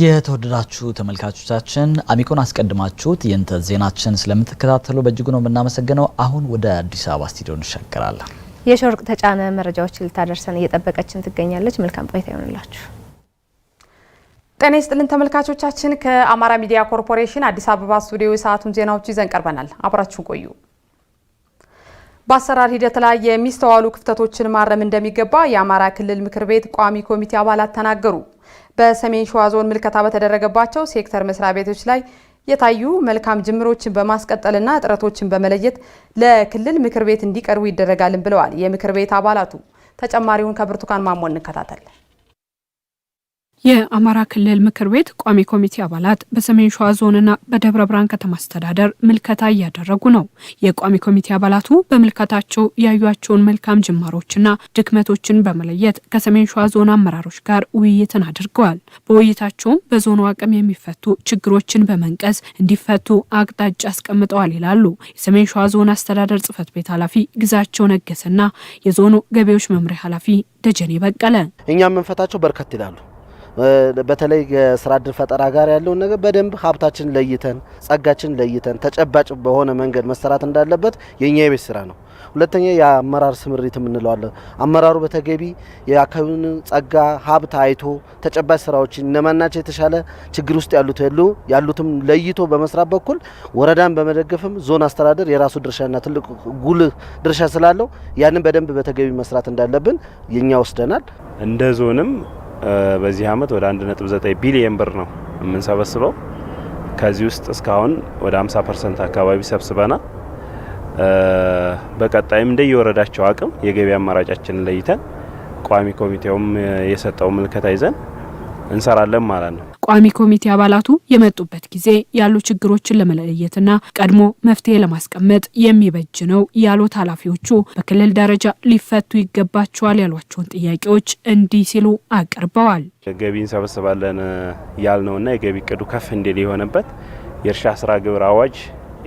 የተወደዳችሁ ተመልካቾቻችን አሚኮን አስቀድማችሁት የእንተ ዜናችን ስለምትከታተሉ በእጅጉ ነው የምናመሰግነው። አሁን ወደ አዲስ አበባ ስቱዲዮ እንሻገራለን። የሾርቅ ተጫነ መረጃዎችን ልታደርሰን እየጠበቀችን ትገኛለች። መልካም ቆይታ ይሁንላችሁ። ጤና ይስጥልን ተመልካቾቻችን፣ ከአማራ ሚዲያ ኮርፖሬሽን አዲስ አበባ ስቱዲዮ የሰዓቱን ዜናዎች ይዘን ቀርበናል። አብራችሁን ቆዩ። በአሰራር ሂደት ላይ የሚስተዋሉ ክፍተቶችን ማረም እንደሚገባ የአማራ ክልል ምክር ቤት ቋሚ ኮሚቴ አባላት ተናገሩ። በሰሜን ሸዋ ዞን ምልከታ በተደረገባቸው ሴክተር መስሪያ ቤቶች ላይ የታዩ መልካም ጅምሮችን በማስቀጠልና ጥረቶችን በመለየት ለክልል ምክር ቤት እንዲቀርቡ ይደረጋልን ብለዋል የምክር ቤት አባላቱ። ተጨማሪውን ከብርቱካን ማሞ እንከታተል። የአማራ ክልል ምክር ቤት ቋሚ ኮሚቴ አባላት በሰሜን ሸዋ ዞንና በደብረ ብርሃን ከተማ አስተዳደር ምልከታ እያደረጉ ነው። የቋሚ ኮሚቴ አባላቱ በምልከታቸው ያዩአቸውን መልካም ጅማሮችና ድክመቶችን በመለየት ከሰሜን ሸዋ ዞን አመራሮች ጋር ውይይትን አድርገዋል። በውይይታቸውም በዞኑ አቅም የሚፈቱ ችግሮችን በመንቀስ እንዲፈቱ አቅጣጫ አስቀምጠዋል ይላሉ የሰሜን ሸዋ ዞን አስተዳደር ጽሕፈት ቤት ኃላፊ ግዛቸው ነገሰና የዞኑ ገቢዎች መምሪያ ኃላፊ ደጀኔ በቀለ። እኛም መንፈታቸው በርከት ይላሉ። በተለይ የስራ ዕድል ፈጠራ ጋር ያለው ነገር በደንብ ሀብታችን ለይተን ጸጋችን ለይተን ተጨባጭ በሆነ መንገድ መሰራት እንዳለበት የኛ የቤት ስራ ነው። ሁለተኛ የአመራር ስምሪት የምንለው አመራሩ በተገቢ የአካባቢውን ጸጋ ሀብት አይቶ ተጨባጭ ስራዎችን እነማናቸው የተሻለ ችግር ውስጥ ያሉትም ለይቶ በመስራት በኩል ወረዳን በመደገፍም ዞን አስተዳደር የራሱ ድርሻና ትልቅ ጉልህ ድርሻ ስላለው ያንን በደንብ በተገቢ መስራት እንዳለብን የኛ ወስደናል። እንደ ዞንም በዚህ አመት ወደ 1.9 ቢሊዮን ብር ነው የምንሰበስበው። ከዚህ ውስጥ እስካሁን ወደ 50% አካባቢ ሰብስበናል። በቀጣይም እንደየወረዳቸው አቅም የገቢ አማራጫችንን ለይተን ቋሚ ኮሚቴውም የሰጠው ምልከታ ይዘን እንሰራለን ማለት ነው። ቋሚ ኮሚቴ አባላቱ የመጡበት ጊዜ ያሉ ችግሮችን ለመለየትና ቀድሞ መፍትሄ ለማስቀመጥ የሚበጅ ነው ያሉት ኃላፊዎቹ በክልል ደረጃ ሊፈቱ ይገባቸዋል ያሏቸውን ጥያቄዎች እንዲህ ሲሉ አቅርበዋል። ገቢ እንሰበስባለን ያልነውና የገቢ እቅዱ ከፍ እንዲል የሆነበት የእርሻ ስራ ግብር አዋጅ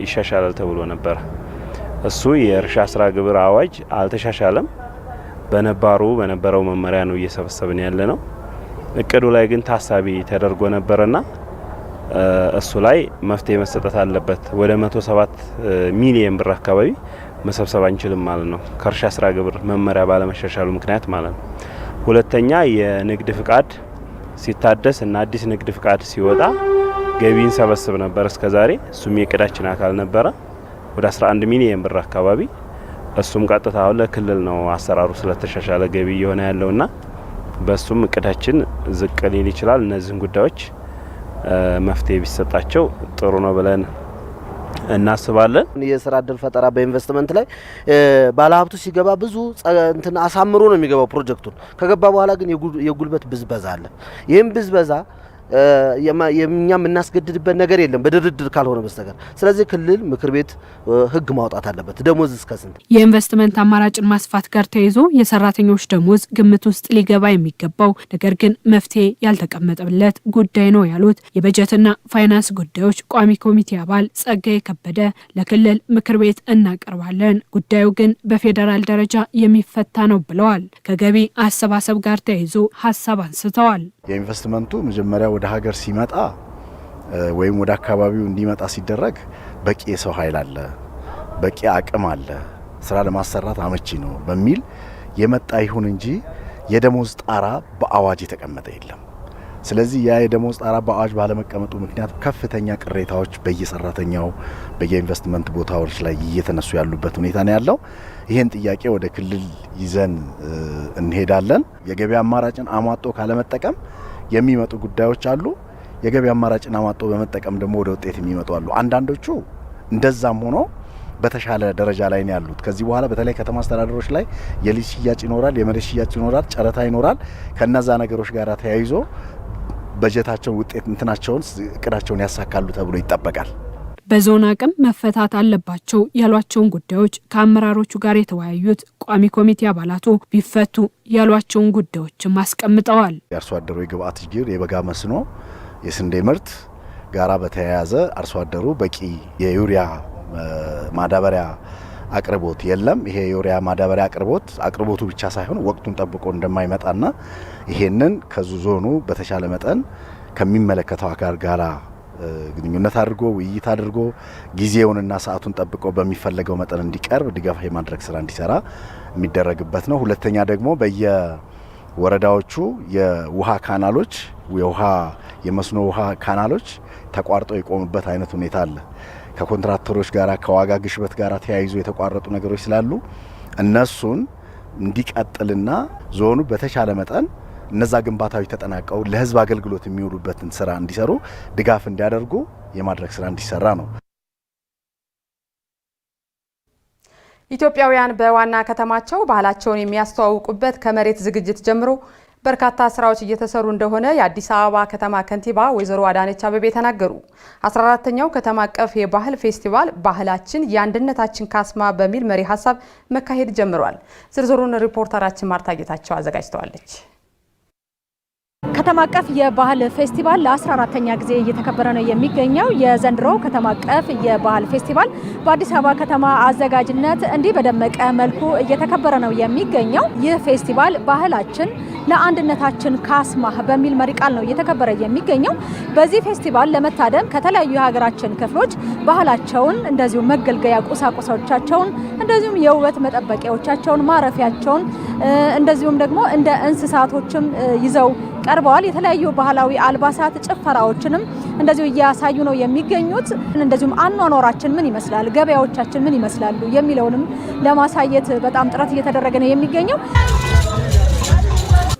ይሻሻላል ተብሎ ነበር። እሱ የእርሻ ስራ ግብር አዋጅ አልተሻሻለም። በነበረው መመሪያ ነው እየሰበሰብን ያለ ነው። እቅዱ ላይ ግን ታሳቢ ተደርጎ ነበርና እሱ ላይ መፍትሄ መሰጠት አለበት። ወደ 107 ሚሊዮን ብር አካባቢ መሰብሰብ አንችልም ማለት ነው፣ ከእርሻ ስራ ግብር መመሪያ ባለመሻሻሉ ምክንያት ማለት ነው። ሁለተኛ የንግድ ፍቃድ ሲታደስ እና አዲስ ንግድ ፍቃድ ሲወጣ ገቢን ሰበስብ ነበር እስከዛሬ። እሱም የእቅዳችን አካል ነበረ፣ ወደ 11 ሚሊዮን ብር አካባቢ። እሱም ቀጥታ ለክልል ነው አሰራሩ ስለተሻሻለ ገቢ የሆነ ያለውና በሱም እቅዳችን ዝቅ ሊል ይችላል። እነዚህን ጉዳዮች መፍትሄ ቢሰጣቸው ጥሩ ነው ብለን እናስባለን። የስራ ዕድል ፈጠራ በኢንቨስትመንት ላይ ባለሀብቱ ሲገባ ብዙ እንትን አሳምሮ ነው የሚገባው ፕሮጀክቱን። ከገባ በኋላ ግን የጉልበት ብዝበዛ አለ። ይህም ብዝበዛ የኛ የምናስገድድበት ነገር የለም በድርድር ካልሆነ በስተቀር። ስለዚህ ክልል ምክር ቤት ህግ ማውጣት አለበት። ደሞዝ እስከ ስንት የኢንቨስትመንት አማራጭን ማስፋት ጋር ተያይዞ የሰራተኞች ደሞዝ ግምት ውስጥ ሊገባ የሚገባው ነገር ግን መፍትሄ ያልተቀመጠለት ጉዳይ ነው ያሉት የበጀትና ፋይናንስ ጉዳዮች ቋሚ ኮሚቴ አባል ጸጋዬ ከበደ ለክልል ምክር ቤት እናቀርባለን፣ ጉዳዩ ግን በፌዴራል ደረጃ የሚፈታ ነው ብለዋል። ከገቢ አሰባሰብ ጋር ተያይዞ ሀሳብ አንስተዋል። የኢንቨስትመንቱ መጀመሪያ ወደ ሀገር ሲመጣ ወይም ወደ አካባቢው እንዲመጣ ሲደረግ በቂ የሰው ኃይል አለ፣ በቂ አቅም አለ፣ ስራ ለማሰራት አመቺ ነው በሚል የመጣ ይሁን እንጂ የደሞዝ ጣራ በአዋጅ የተቀመጠ የለም። ስለዚህ ያ የደሞዝ ጣራ በአዋጅ ባለመቀመጡ ምክንያት ከፍተኛ ቅሬታዎች በየሰራተኛው በየኢንቨስትመንት ቦታዎች ላይ እየተነሱ ያሉበት ሁኔታ ነው ያለው። ይሄን ጥያቄ ወደ ክልል ይዘን እንሄዳለን። የገቢ አማራጭን አሟጦ ካለመጠቀም የሚመጡ ጉዳዮች አሉ። የገቢ አማራጭን አሟጦ በመጠቀም ደግሞ ወደ ውጤት የሚመጡ አሉ። አንዳንዶቹ እንደዛም ሆኖ በተሻለ ደረጃ ላይ ነው ያሉት። ከዚህ በኋላ በተለይ ከተማ አስተዳደሮች ላይ የሊዝ ሽያጭ ይኖራል፣ የመሬት ሽያጭ ይኖራል፣ ጨረታ ይኖራል። ከነዛ ነገሮች ጋር ተያይዞ በጀታቸውን ውጤት እንትናቸውን እቅዳቸውን ያሳካሉ ተብሎ ይጠበቃል። በዞን አቅም መፈታት አለባቸው ያሏቸውን ጉዳዮች ከአመራሮቹ ጋር የተወያዩት ቋሚ ኮሚቴ አባላቱ ቢፈቱ ያሏቸውን ጉዳዮችም አስቀምጠዋል። የአርሶ አደሩ የግብአት ችግር፣ የበጋ መስኖ፣ የስንዴ ምርት ጋራ በተያያዘ አርሶ አደሩ በቂ የዩሪያ ማዳበሪያ አቅርቦት የለም። ይሄ የዩሪያ ማዳበሪያ አቅርቦቱ ብቻ ሳይሆን ወቅቱን ጠብቆ እንደማይመጣና ይሄንን ከዞኑ በተሻለ መጠን ከሚመለከተው አካል ጋራ ግንኙነት አድርጎ ውይይት አድርጎ ጊዜውንና ሰዓቱን ጠብቆ በሚፈለገው መጠን እንዲቀርብ ድጋፍ የማድረግ ስራ እንዲሰራ የሚደረግበት ነው። ሁለተኛ ደግሞ በየወረዳዎቹ የውሃ ካናሎች የመስኖ ውሃ ካናሎች ተቋርጠው የቆሙበት አይነት ሁኔታ አለ። ከኮንትራክተሮች ጋራ ከዋጋ ግሽበት ጋራ ተያይዞ የተቋረጡ ነገሮች ስላሉ እነሱን እንዲቀጥልና ዞኑ በተቻለ መጠን እነዛ ግንባታዎች ተጠናቀው ለህዝብ አገልግሎት የሚውሉበትን ስራ እንዲሰሩ ድጋፍ እንዲያደርጉ የማድረግ ስራ እንዲሰራ ነው። ኢትዮጵያውያን በዋና ከተማቸው ባህላቸውን የሚያስተዋውቁበት ከመሬት ዝግጅት ጀምሮ በርካታ ስራዎች እየተሰሩ እንደሆነ የአዲስ አበባ ከተማ ከንቲባ ወይዘሮ አዳነች አቤቤ ተናገሩ። 14ኛው ከተማ አቀፍ የባህል ፌስቲቫል ባህላችን የአንድነታችን ካስማ በሚል መሪ ሀሳብ መካሄድ ጀምሯል። ዝርዝሩን ሪፖርተራችን ማርታ ጌታቸው አዘጋጅተዋለች። ከተማ አቀፍ የባህል ፌስቲቫል ለ14ኛ ጊዜ እየተከበረ ነው የሚገኘው። የዘንድሮ ከተማ አቀፍ የባህል ፌስቲቫል በአዲስ አበባ ከተማ አዘጋጅነት እንዲህ በደመቀ መልኩ እየተከበረ ነው የሚገኘው። ይህ ፌስቲቫል ባህላችን ለአንድነታችን ካስማ በሚል መሪ ቃል ነው እየተከበረ የሚገኘው። በዚህ ፌስቲቫል ለመታደም ከተለያዩ የሀገራችን ክፍሎች ባህላቸውን እንደዚሁም መገልገያ ቁሳቁሶቻቸውን እንደዚሁም የውበት መጠበቂያዎቻቸውን ማረፊያቸውን እንደዚሁም ደግሞ እንደ እንስሳቶችም ይዘው ቀርበዋል። የተለያዩ ባህላዊ አልባሳት ጭፈራዎችንም እንደዚሁ እያሳዩ ነው የሚገኙት። እንደዚሁም አኗኗራችን ምን ይመስላል፣ ገበያዎቻችን ምን ይመስላሉ የሚለውንም ለማሳየት በጣም ጥረት እየተደረገ ነው የሚገኘው።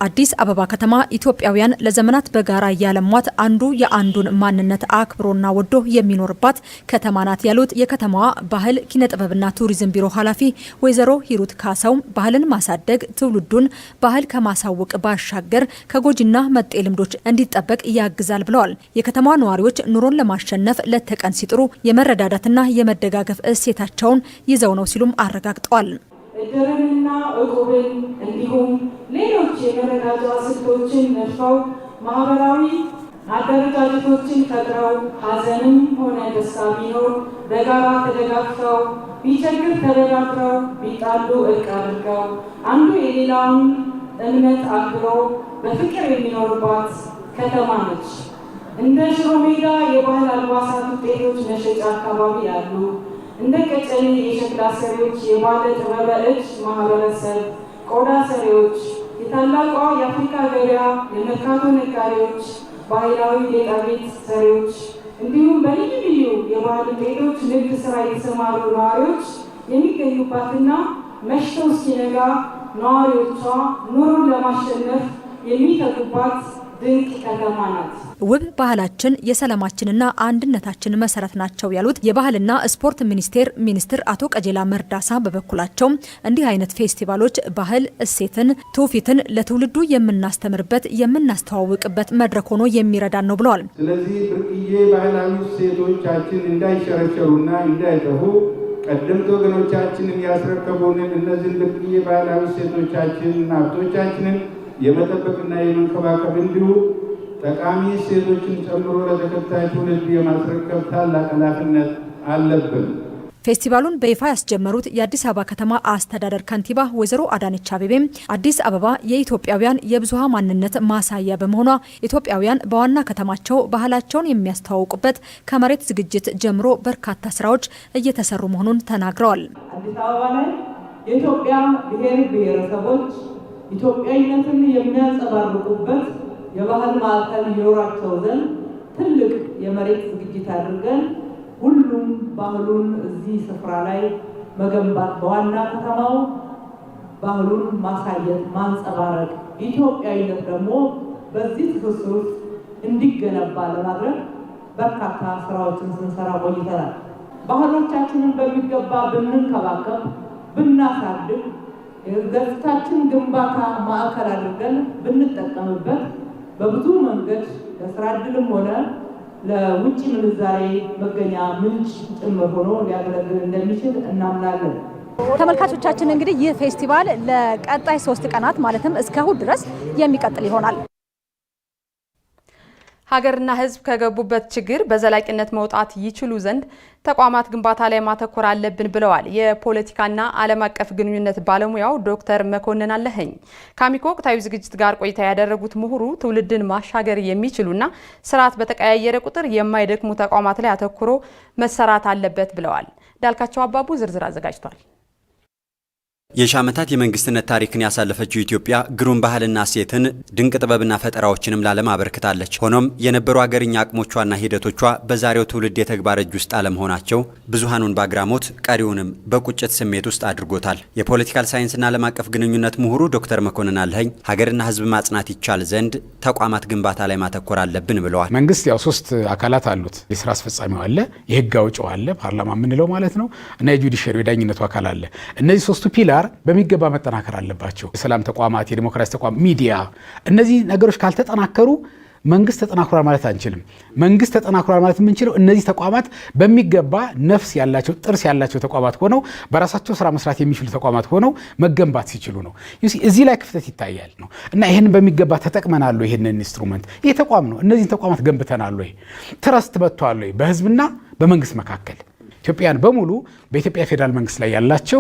አዲስ አበባ ከተማ ኢትዮጵያውያን ለዘመናት በጋራ ያለሟት አንዱ የአንዱን ማንነት አክብሮና ወዶ የሚኖርባት ከተማ ናት ያሉት የከተማዋ ባህል ኪነጥበብና ቱሪዝም ቢሮ ኃላፊ ወይዘሮ ሂሩት ካሳው ባህልን ማሳደግ ትውልዱን ባህል ከማሳወቅ ባሻገር ከጎጂና መጤ ልምዶች እንዲጠበቅ ያግዛል ብለዋል። የከተማዋ ነዋሪዎች ኑሮን ለማሸነፍ ለተቀን ሲጥሩ የመረዳዳትና የመደጋገፍ እሴታቸውን ይዘው ነው ሲሉም አረጋግጠዋል። እድርንና እቁብን እንዲሁም ሌሎች የመረዳጃ ስልቶችን ነድፈው ማህበራዊ አደረጃጀቶችን ፈጥረው ሀዘንም ሆነ ደስታ ቢኖር በጋራ ተደጋግፈው ቢቸግር ተደጋግፈው ቢጣሉ እርቅ አድርገው አንዱ የሌላውን እምነት አክብረው በፍቅር የሚኖርባት ከተማ ነች። እንደ ሽሮ ሜዳ የባህል አልባሳት ውጤቶች መሸጫ አካባቢ ያሉ እንደ ቀጨኔ የሸክላ ሰሪዎች፣ የባለ ጥበበ እጅ ማህበረሰብ፣ ቆዳ ሰሪዎች፣ የታላቋ የአፍሪካ ገበያ የመርካቶ ነጋዴዎች፣ ባህላዊ ጌጣጌጥ ሰሪዎች እንዲሁም በልዩ ልዩ የባህል ውጤቶች ንግድ ስራ የተሰማሩ ነዋሪዎች የሚገኙባትና መሽተው እስኪነጋ ነዋሪዎቿ ኑሮን ለማሸነፍ የሚተጉባት ድንቅ ከተማ ናት። ውብ ባህላችን የሰላማችንና አንድነታችን መሰረት ናቸው ያሉት የባህልና ስፖርት ሚኒስትር አቶ ቀጀላ መርዳሳ በበኩላቸው እንዲህ አይነት ፌስቲቫሎች ባህል እሴትን፣ ትውፊትን ለትውልዱ የምናስተምርበት የምናስተዋውቅበት መድረክ ሆኖ የሚረዳን ነው ብለዋል። ስለዚህ ብርቅዬ ባህላዊ እሴቶቻችን እንዳይሸረሸሩና እንዳይጠፉ ቀደምት ወገኖቻችንን ያስረከቡንን እነዚህን ብርቅዬ ባህላዊ እሴቶቻችንና ሀብቶቻችንን የመጠበቅና የመንከባከብ እንዲሁ ጠቃሚ እሴቶችን ጨምሮ ለተከታይ ትውልድ የማስረከብ ታላቅ ኃላፊነት አለብን። ፌስቲቫሉን በይፋ ያስጀመሩት የአዲስ አበባ ከተማ አስተዳደር ከንቲባ ወይዘሮ አዳነች አቤቤም አዲስ አበባ የኢትዮጵያውያን የብዙሃን ማንነት ማሳያ በመሆኗ ኢትዮጵያውያን በዋና ከተማቸው ባህላቸውን የሚያስተዋውቁበት ከመሬት ዝግጅት ጀምሮ በርካታ ስራዎች እየተሰሩ መሆኑን ተናግረዋል። አዲስ አበባ ላይ የኢትዮጵያ ብሔር ብሔረሰቦች ኢትዮጵያዊነትን የሚያንጸባርቁበት የባህል ማዕከል ይኖራቸው ዘንድ ትልቅ የመሬት ዝግጅት አድርገን ሁሉም ባህሉን እዚህ ስፍራ ላይ መገንባት በዋና ከተማው ባህሉን ማሳየት ማንጸባረቅ ኢትዮጵያዊነት ደግሞ በዚህ ትስስር ውስጥ እንዲገነባ ለማድረግ በርካታ ስራዎችን ስንሰራ ቆይተናል። ባህሎቻችንን በሚገባ ብንንከባከብ ብናሳድግ የገጽታችን ግንባታ ማዕከል አድርገን ብንጠቀምበት በብዙ መንገድ ለስራ ዕድልም ሆነ ለውጭ ምንዛሬ መገኛ ምንጭ ጭምር ሆኖ ሊያገለግል እንደሚችል እናምናለን። ተመልካቾቻችን እንግዲህ ይህ ፌስቲቫል ለቀጣይ 3 ቀናት ማለትም እስከ እሁድ ድረስ የሚቀጥል ይሆናል። ሀገርና ሕዝብ ከገቡበት ችግር በዘላቂነት መውጣት ይችሉ ዘንድ ተቋማት ግንባታ ላይ ማተኮር አለብን ብለዋል የፖለቲካና ዓለም አቀፍ ግንኙነት ባለሙያው ዶክተር መኮንን አለኸኝ። ከአሚኮ ወቅታዊ ዝግጅት ጋር ቆይታ ያደረጉት ምሁሩ ትውልድን ማሻገር የሚችሉና ስርዓት በተቀያየረ ቁጥር የማይደክሙ ተቋማት ላይ አተኩሮ መሰራት አለበት ብለዋል። ዳልካቸው አባቡ ዝርዝር አዘጋጅቷል። የሺህ ዓመታት የመንግስትነት ታሪክን ያሳለፈችው ኢትዮጵያ ግሩም ባህልና እሴትን ድንቅ ጥበብና ፈጠራዎችንም ለዓለም አበርክታለች። ሆኖም የነበሩ አገርኛ አቅሞቿና ሂደቶቿ በዛሬው ትውልድ የተግባር እጅ ውስጥ አለመሆናቸው ብዙሃኑን በአግራሞት ቀሪውንም በቁጭት ስሜት ውስጥ አድርጎታል። የፖለቲካል ሳይንስና ዓለም አቀፍ ግንኙነት ምሁሩ ዶክተር መኮንን አለኸኝ ሀገርና ሕዝብ ማጽናት ይቻል ዘንድ ተቋማት ግንባታ ላይ ማተኮር አለብን ብለዋል። መንግስት ያው 3 አካላት አሉት። የስራ አስፈጻሚው አለ፣ የህግ አውጪው አለ፣ ፓርላማ የምንለው ማለት ነው፣ እና የጁዲሻሪ የዳኝነቱ አካል አለ። እነዚህ 3ቱ ፒላር በሚገባ መጠናከር አለባቸው። የሰላም ተቋማት፣ የዲሞክራሲ ተቋም፣ ሚዲያ፣ እነዚህ ነገሮች ካልተጠናከሩ መንግስት ተጠናክሯል ማለት አንችልም። መንግስት ተጠናክሯል ማለት የምንችለው እነዚህ ተቋማት በሚገባ ነፍስ ያላቸው ጥርስ ያላቸው ተቋማት ሆነው በራሳቸው ስራ መስራት የሚችሉ ተቋማት ሆነው መገንባት ሲችሉ ነው። እዚህ ላይ ክፍተት ይታያል ነው እና ይህንን በሚገባ ተጠቅመናል ወይ? ይህንን ኢንስትሩመንት ይህ ተቋም ነው። እነዚህን ተቋማት ገንብተናል ወይ? ትረስት መጥቷል ወይ በህዝብና በመንግስት መካከል? ኢትዮጵያን በሙሉ በኢትዮጵያ ፌዴራል መንግስት ላይ ያላቸው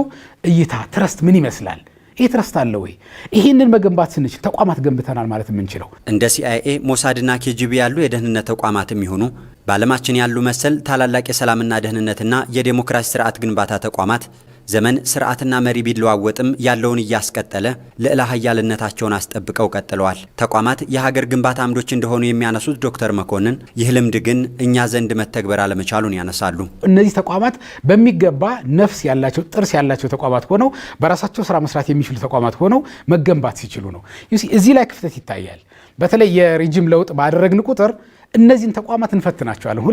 እይታ ትረስት ምን ይመስላል? ይህ ትረስት አለ ወይ? ይህንን መገንባት ስንችል ተቋማት ገንብተናል ማለት የምንችለው። እንደ ሲአይኤ፣ ሞሳድና ኬጂቢ ያሉ የደህንነት ተቋማትም ይሁኑ በዓለማችን ያሉ መሰል ታላላቅ የሰላምና ደህንነትና የዴሞክራሲ ስርዓት ግንባታ ተቋማት ዘመን ስርዓትና መሪ ቢለዋወጥም ያለውን እያስቀጠለ ልዕለ ኃያልነታቸውን አስጠብቀው ቀጥለዋል። ተቋማት የሀገር ግንባታ አምዶች እንደሆኑ የሚያነሱት ዶክተር መኮንን ይህ ልምድ ግን እኛ ዘንድ መተግበር አለመቻሉን ያነሳሉ። እነዚህ ተቋማት በሚገባ ነፍስ ያላቸው ጥርስ ያላቸው ተቋማት ሆነው በራሳቸው ስራ መስራት የሚችሉ ተቋማት ሆነው መገንባት ሲችሉ ነው። እዚህ ላይ ክፍተት ይታያል። በተለይ የሪጅም ለውጥ ባደረግን ቁጥር እነዚህን ተቋማት እንፈትናቸዋለን።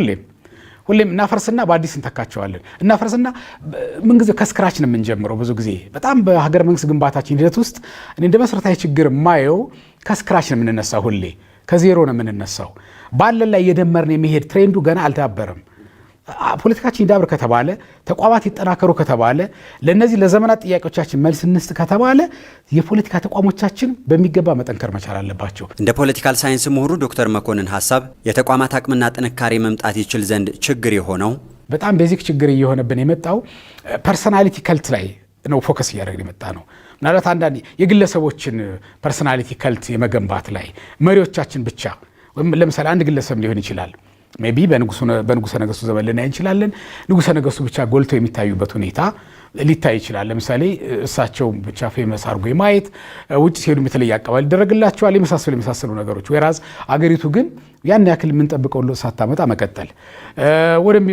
ሁሌም እናፈርስና በአዲስ እንተካቸዋለን። እናፈርስና ምንጊዜ ከስክራች ነው የምንጀምረው። ብዙ ጊዜ በጣም በሀገር መንግስት ግንባታችን ሂደት ውስጥ እኔ እንደ መሰረታዊ ችግር የማየው ከስክራች ነው የምንነሳው። ሁሌ ከዜሮ ነው የምንነሳው። ባለን ላይ የደመርን የሚሄድ ትሬንዱ ገና አልዳበረም። ፖለቲካችን ይዳብር ከተባለ፣ ተቋማት ይጠናከሩ ከተባለ፣ ለነዚህ ለዘመናት ጥያቄዎቻችን መልስ እንስጥ ከተባለ የፖለቲካ ተቋሞቻችን በሚገባ መጠንከር መቻል አለባቸው። እንደ ፖለቲካል ሳይንስ ምሁሩ ዶክተር መኮንን ሀሳብ የተቋማት አቅምና ጥንካሬ መምጣት ይችል ዘንድ ችግር የሆነው በጣም ቤዚክ ችግር እየሆነብን የመጣው ፐርሰናሊቲ ከልት ላይ ነው ፎከስ እያደረግን የመጣ ነው። ምናልባት አንዳንድ የግለሰቦችን ፐርሰናሊቲ ከልት የመገንባት ላይ መሪዎቻችን ብቻ ለምሳሌ አንድ ግለሰብ ሊሆን ይችላል ሜቢ በንጉሰ ነገስቱ ዘመን ልናይ እንችላለን። ንጉሰ ነገስቱ ብቻ ጎልተው የሚታዩበት ሁኔታ ሊታይ ይችላል። ለምሳሌ እሳቸው ብቻ ፌመስ አድርጎ የማየት ውጭ ሲሄዱ የተለየ አቀባበል ይደረግላቸዋል፣ የመሳሰሉ ነገሮች። ወይራዝ አገሪቱ ግን ያን ያክል የምንጠብቀው ለውጥ ሳታመጣ መቀጠል።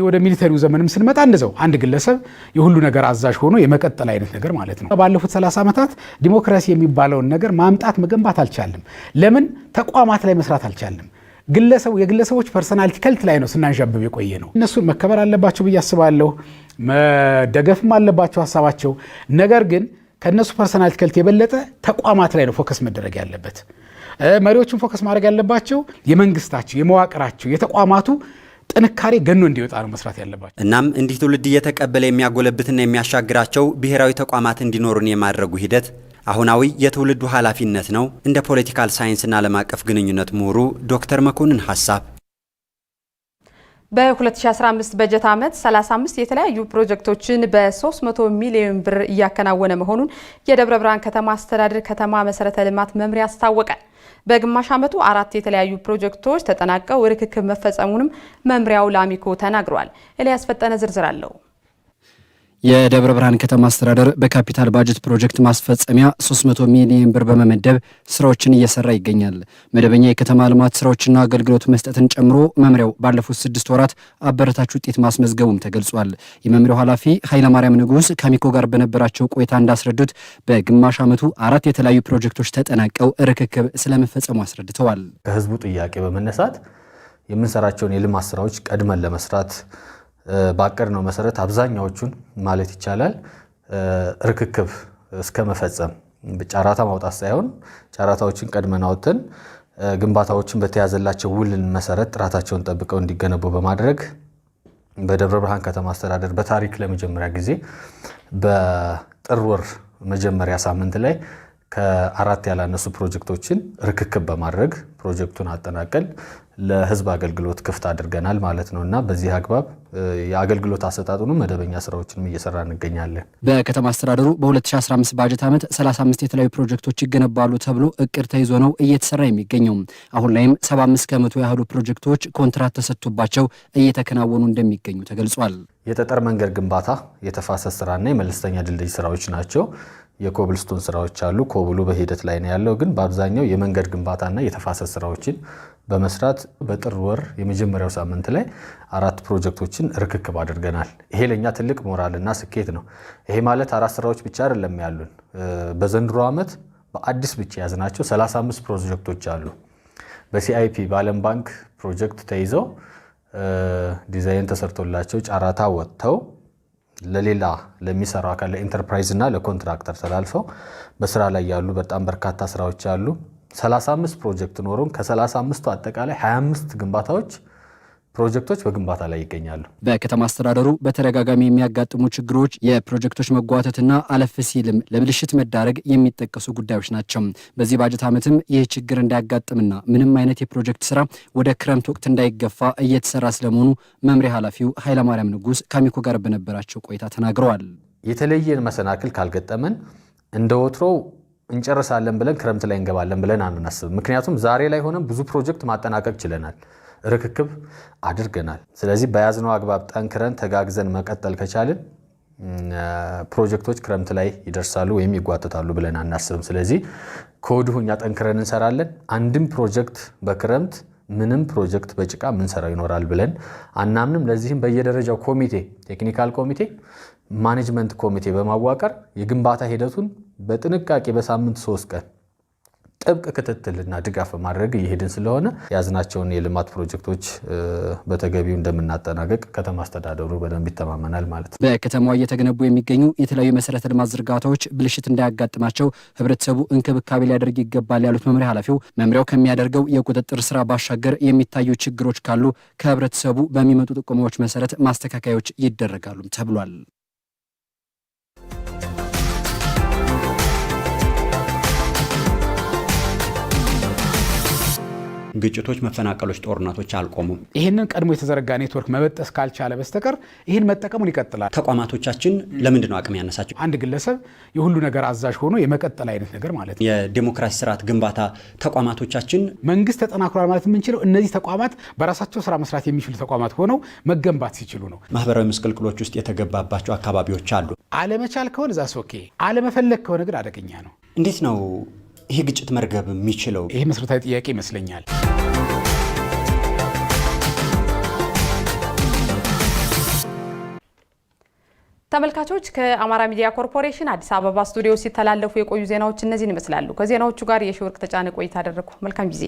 ወደ ሚሊተሪው ዘመንም ስንመጣ እንደዛው አንድ ግለሰብ የሁሉ ነገር አዛዥ ሆኖ የመቀጠል አይነት ነገር ማለት ነው። ባለፉት 30 ዓመታት ዲሞክራሲ የሚባለውን ነገር ማምጣት መገንባት አልቻልንም። ለምን? ተቋማት ላይ መስራት አልቻልንም። የግለሰቦች ፐርሰናሊቲ ከልት ላይ ነው ስናንዣብብ የቆየ ነው። እነሱን መከበር አለባቸው ብዬ አስባለሁ። መደገፍም አለባቸው ሀሳባቸው። ነገር ግን ከነሱ ፐርሰናሊቲ ከልት የበለጠ ተቋማት ላይ ነው ፎከስ መደረግ ያለበት። መሪዎችን ፎከስ ማድረግ ያለባቸው የመንግስታቸው፣ የመዋቅራቸው፣ የተቋማቱ ጥንካሬ ገኖ እንዲወጣ ነው መስራት ያለባቸው። እናም እንዲህ ትውልድ እየተቀበለ የሚያጎለብትና የሚያሻግራቸው ብሔራዊ ተቋማት እንዲኖሩን የማድረጉ ሂደት አሁናዊ የትውልዱ ኃላፊነት ነው። እንደ ፖለቲካል ሳይንስና ዓለም አቀፍ ግንኙነት ምሁሩ ዶክተር መኮንን ሀሳብ በ2015 በጀት ዓመት 35 የተለያዩ ፕሮጀክቶችን በ300 ሚሊዮን ብር እያከናወነ መሆኑን የደብረ ብርሃን ከተማ አስተዳደር ከተማ መሰረተ ልማት መምሪያ አስታወቀ። በግማሽ ዓመቱ 4 የተለያዩ ፕሮጀክቶች ተጠናቀው ርክክብ መፈጸሙንም መምሪያው ለአሚኮ ተናግሯል። ኤልያስ ፈጠነ ዝርዝር አለው። የደብረ ብርሃን ከተማ አስተዳደር በካፒታል ባጀት ፕሮጀክት ማስፈጸሚያ 300 ሚሊዮን ብር በመመደብ ስራዎችን እየሰራ ይገኛል። መደበኛ የከተማ ልማት ስራዎችና አገልግሎት መስጠትን ጨምሮ መምሪያው ባለፉት 6 ወራት አበረታች ውጤት ማስመዝገቡም ተገልጿል። የመምሪያው ኃላፊ ኃይለማርያም ንጉስ ከአሚኮ ጋር በነበራቸው ቆይታ እንዳስረዱት በግማሽ ዓመቱ 4 የተለያዩ ፕሮጀክቶች ተጠናቀው ርክክብ ስለመፈጸሙ አስረድተዋል። ከህዝቡ ጥያቄ በመነሳት የምንሰራቸውን የልማት ስራዎች ቀድመን ለመስራት ባቀድ ነው መሰረት አብዛኛዎቹን ማለት ይቻላል ርክክብ እስከ መፈጸም ጫራታ ማውጣት ሳይሆን ጫራታዎችን ቀድመን አውጥተን ግንባታዎችን በተያዘላቸው ውልን መሰረት ጥራታቸውን ጠብቀው እንዲገነቡ በማድረግ በደብረ ብርሃን ከተማ አስተዳደር በታሪክ ለመጀመሪያ ጊዜ በጥር ወር መጀመሪያ ሳምንት ላይ ከ4 ያላነሱ ፕሮጀክቶችን ርክክብ በማድረግ ፕሮጀክቱን አጠናቀል ለህዝብ አገልግሎት ክፍት አድርገናል ማለት ነው እና በዚህ አግባብ የአገልግሎት አሰጣጡን መደበኛ ስራዎችንም እየሰራ እንገኛለን። በከተማ አስተዳደሩ በ2015 ባጀት ዓመት 35 የተለያዩ ፕሮጀክቶች ይገነባሉ ተብሎ እቅድ ተይዞ ነው እየተሰራ የሚገኘው። አሁን ላይም 75 ከመቶ ያህሉ ፕሮጀክቶች ኮንትራት ተሰጥቶባቸው እየተከናወኑ እንደሚገኙ ተገልጿል። የጠጠር መንገድ ግንባታ፣ የተፋሰስ ስራና የመለስተኛ ድልድይ ስራዎች ናቸው። የኮብልስቶን ስራዎች አሉ። ኮብሉ በሂደት ላይ ነው ያለው፣ ግን በአብዛኛው የመንገድ ግንባታና የተፋሰስ ስራዎችን በመስራት በጥር ወር የመጀመሪያው ሳምንት ላይ 4 ፕሮጀክቶችን ርክክብ አድርገናል። ይሄ ለኛ ትልቅ ሞራልና ስኬት ነው። ይሄ ማለት 4 ስራዎች ብቻ አይደለም ያሉን። በዘንድሮ ዓመት በአዲስ ብቻ ያዝናቸው 35 ፕሮጀክቶች አሉ። በሲአይፒ በዓለም ባንክ ፕሮጀክት ተይዘው ዲዛይን ተሰርቶላቸው ጨረታ ወጥተው ለሌላ ለሚሰራው አካል ለኢንተርፕራይዝ እና ለኮንትራክተር ተላልፈው በስራ ላይ ያሉ በጣም በርካታ ስራዎች አሉ። 35 ፕሮጀክት ኖሮን ከ35ቱ አጠቃላይ 25 ፕሮጀክቶች በግንባታ ላይ ይገኛሉ። በከተማ አስተዳደሩ በተደጋጋሚ የሚያጋጥሙ ችግሮች የፕሮጀክቶች መጓተትና አለፍ ሲልም ለብልሽት መዳረግ የሚጠቀሱ ጉዳዮች ናቸው። በዚህ ባጀት ዓመትም ይህ ችግር እንዳያጋጥምና ምንም አይነት የፕሮጀክት ስራ ወደ ክረምት ወቅት እንዳይገፋ እየተሰራ ስለመሆኑ መምሪያ ኃላፊው ኃይለማርያም ንጉስ ከአሚኮ ጋር በነበራቸው ቆይታ ተናግረዋል። የተለየ መሰናክል ካልገጠመን እንደ ወትሮው እንጨርሳለን ብለን ክረምት ላይ እንገባለን ብለን አናስብም። ምክንያቱም ዛሬ ላይ ሆነን ብዙ ፕሮጀክት ማጠናቀቅ ችለናል፣ ርክክብ አድርገናል። ስለዚህ በያዝነው አግባብ ጠንክረን ተጋግዘን መቀጠል ከቻልን ፕሮጀክቶች ክረምት ላይ ይደርሳሉ ወይም ይጓተታሉ ብለን አናስብም። ስለዚህ ከወዲሁ እኛ ጠንክረን እንሰራለን። አንድም ፕሮጀክት በክረምት ምንም ፕሮጀክት በጭቃ ምንሰራው ይኖራል ብለን አናምንም። ለዚህም በየደረጃው ኮሚቴ፣ ቴክኒካል ኮሚቴ፣ ማኔጅመንት ኮሚቴ በማዋቀር የግንባታ ሂደቱን በጥንቃቄ በሳምንት 3 ቀን ጥብቅ ክትትልና ድጋፍ ማድረግ እየሄድን ስለሆነ ያዝናቸውን የልማት ፕሮጀክቶች በተገቢው እንደምናጠናቀቅ ከተማ አስተዳደሩ በደንብ ይተማመናል ማለት ነው። በከተማዋ እየተገነቡ የሚገኙ የተለያዩ መሰረተ ልማት ዝርጋታዎች ብልሽት እንዳያጋጥማቸው ህብረተሰቡ እንክብካቤ ሊያደርግ ይገባል ያሉት መምሪያ ኃላፊው መምሪያው ከሚያደርገው የቁጥጥር ስራ ባሻገር የሚታዩ ችግሮች ካሉ ከህብረተሰቡ በሚመጡ ጥቆማዎች መሰረት ማስተካከያዎች ይደረጋሉ ተብሏል። ግጭቶች፣ መፈናቀሎች፣ ጦርነቶች አልቆሙም። ይህንን ቀድሞ የተዘረጋ ኔትወርክ መበጠስ ካልቻለ በስተቀር ይህን መጠቀሙን ይቀጥላል። ተቋማቶቻችን ለምንድን ነው አቅም ያነሳቸው? አንድ ግለሰብ የሁሉ ነገር አዛዥ ሆኖ የመቀጠል አይነት ነገር ማለት ነው። የዲሞክራሲ ስርዓት ግንባታ ተቋማቶቻችን መንግስት ተጠናክሯል ማለት የምንችለው እነዚህ ተቋማት በራሳቸው ስራ መስራት የሚችሉ ተቋማት ሆነው መገንባት ሲችሉ ነው። ማህበራዊ ምስቅልቅሎች ውስጥ የተገባባቸው አካባቢዎች አሉ። አለመቻል ከሆነ ዛስ ኦኬ፣ አለመፈለግ ከሆነ ግን አደገኛ ነው። እንዴት ነው ይሄ ግጭት መርገብ የሚችለው? ይሄ መሰረታዊ ጥያቄ ይመስለኛል። ተመልካቾች ከአማራ ሚዲያ ኮርፖሬሽን አዲስ አበባ ስቱዲዮ ሲተላለፉ የቆዩ ዜናዎች እነዚህን ይመስላሉ። ከዜናዎቹ ጋር የሺወርቅ ተጫነ ቆይታ አደረኩ። መልካም ጊዜ።